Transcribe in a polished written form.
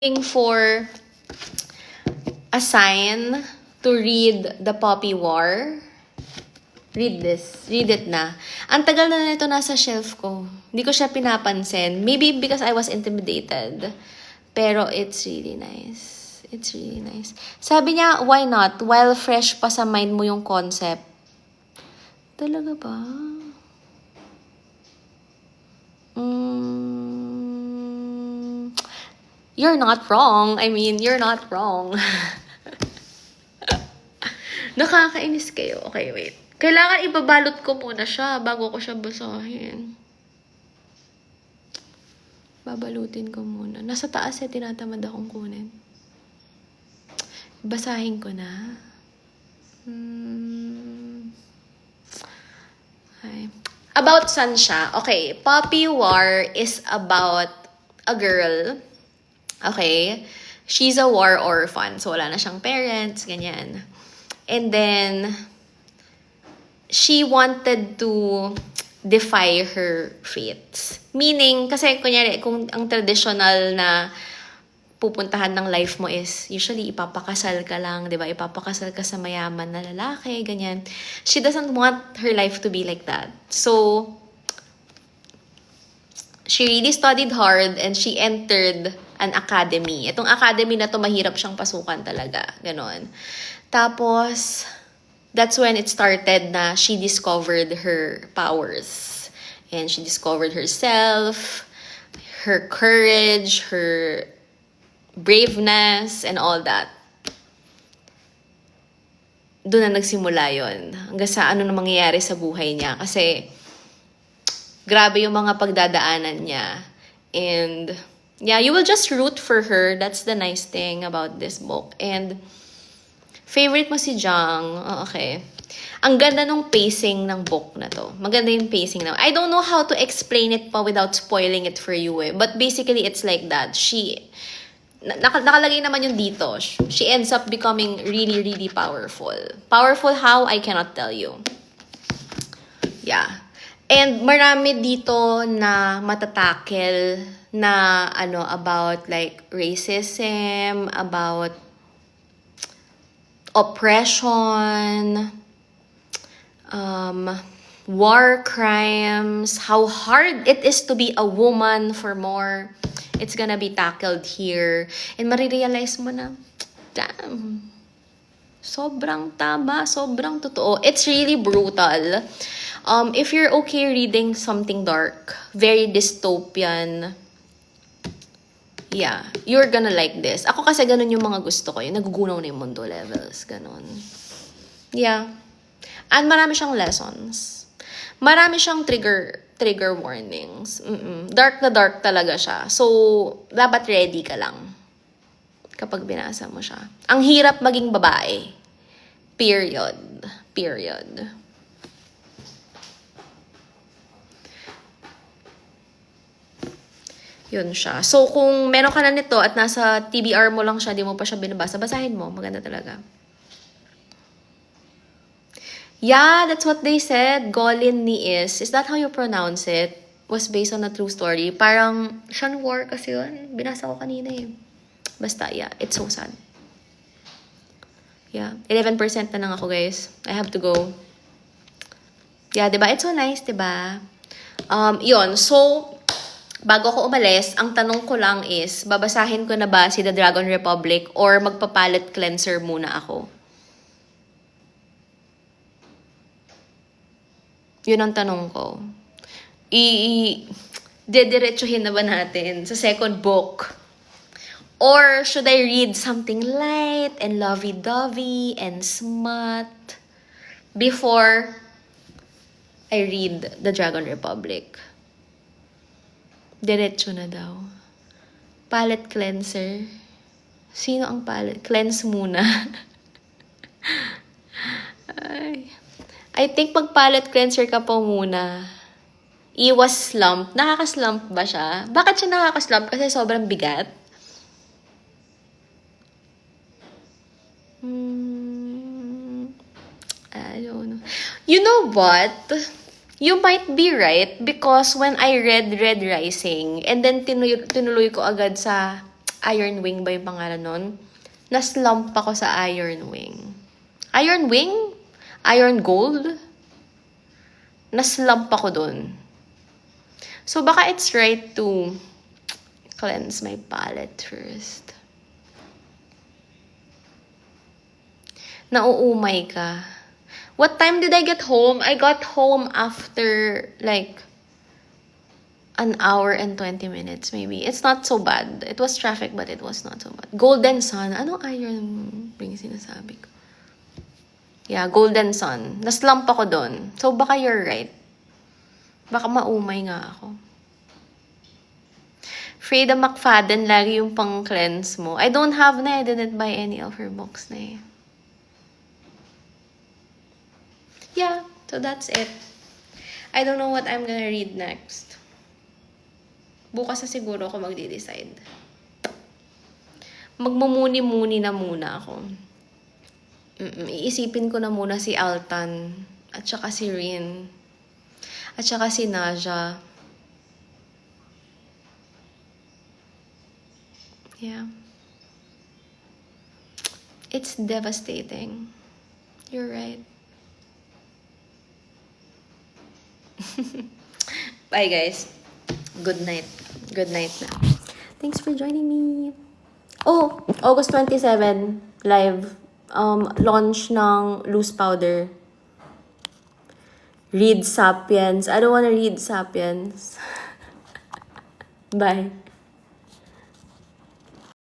looking for a sign to read The Poppy War. Read this. Read it na. Ang tagal na nito nasa shelf ko. Hindi ko siya pinapansin. Maybe because I was intimidated. Pero it's really nice. It's really nice. Sabi niya, why not? While fresh pa sa mind mo yung concept. Talaga ba? You're not wrong. I mean, you're not wrong. Nakakainis kayo. Okay, wait. Kailangan ibabalot ko muna siya bago ko siya basahin. Babalutin ko muna. Nasa taas eh, tinatamad akong kunin. Basahin ko na. Okay. About saan siya? Okay, Poppy War is about a girl. Okay? She's a war orphan. So, wala na siyang parents, ganyan. And then, she wanted to defy her fates. Meaning, kasi kunyari, kung ang traditional na pupuntahan ng life mo is, usually ipapakasal ka lang, di ba? Ipapakasal ka sa mayaman na lalaki, ganyan. She doesn't want her life to be like that. So, she really studied hard and she entered an academy. Itong academy na to, mahirap siyang pasukan talaga. Ganon. Tapos, that's when it started na she discovered her powers. And she discovered herself, her courage, her braveness, and all that. Doon na nagsimula yon. Hanggang sa ano na mangyayari sa buhay niya. Kasi, grabe yung mga pagdadaanan niya. And, yeah, you will just root for her. That's the nice thing about this book. And, favorite mo si Jang. Oh, okay. Ang ganda nung pacing ng book na to. Maganda yung pacing na. I don't know how to explain it pa without spoiling it for you eh. But basically, it's like that. Nakalagay naman yung dito. She ends up becoming really, really powerful. Powerful how? I cannot tell you. Yeah. And marami dito na matatakel na about like racism, about oppression, war crimes, how hard it is to be a woman for more. It's gonna be tackled here. And marirealize mo na, damn, sobrang tama, sobrang totoo. It's really brutal. If you're okay reading something dark, very dystopian, yeah, you're gonna like this. Ako kasi ganun yung mga gusto ko. Yung nagugunaw na yung mundo levels. Ganun. Yeah. And marami siyang lessons. Marami siyang trigger warnings. Dark na dark talaga siya. So, dapat ready ka lang kapag binasa mo siya. Ang hirap maging babae. Period. Period. Yun siya. So, kung meron ka na nito at nasa TBR mo lang siya, di mo pa siya binabasa, basahin mo. Maganda talaga. Yeah, that's what they said. Golin Niis. Is that how you pronounce it? Was based on a true story. Parang, Shan War kasi yun. Binasa ko kanina eh. Basta, yeah. It's so sad. Yeah. 11% na lang ako, guys. I have to go. Yeah, diba? It's so nice, diba? Yun. So, bago ko umalis, ang tanong ko lang is, babasahin ko na ba si The Dragon Republic or magpapalit cleanser muna ako? Yun ang tanong ko. Dediretsuhin na ba natin sa second book? Or should I read something light and lovey-dovey and smut before I read The Dragon Republic? Diretso na daw. Palette cleanser. Sino ang palette? Cleanse muna. Ay. I think pag palette cleanser ka po muna. Iwas slump. Nakaka-slump ba siya? Bakit siya nakaka-slump? Kasi sobrang bigat. I don't know. You know what? You might be right because when I read Red Rising and then tinuloy ko agad sa Iron Wing ba yung pangalan nun? Na-slump ako sa Iron Wing. Iron Wing? Iron Gold? Na-slump ako dun. So, baka it's right to cleanse my palette first. Nauumay ka. What time did I get home? I got home after like an hour and 20 minutes maybe. It's not so bad. It was traffic but it was not so bad. Golden Sun. Anong Iron Ring sinasabi ko? Yeah, Golden Sun. Naslump ako doon. So baka you're right. Baka maumay nga ako. Freda McFadden, lagi yung pang-cleanse mo. I don't have na. I didn't buy any of her books na eh. Yeah, so that's it. I don't know what I'm gonna read next. Bukas na siguro ako magde-decide. Magmumuni-muni na muna ako. Iisipin ko na muna si Altan, at saka si Rin, at saka si Naja. Yeah. It's devastating. You're right. Bye, guys. Good night. Good night na. Thanks for joining me. Oh, August 27, live. Launch ng loose powder. Read Sapiens. I don't wanna read Sapiens. Bye.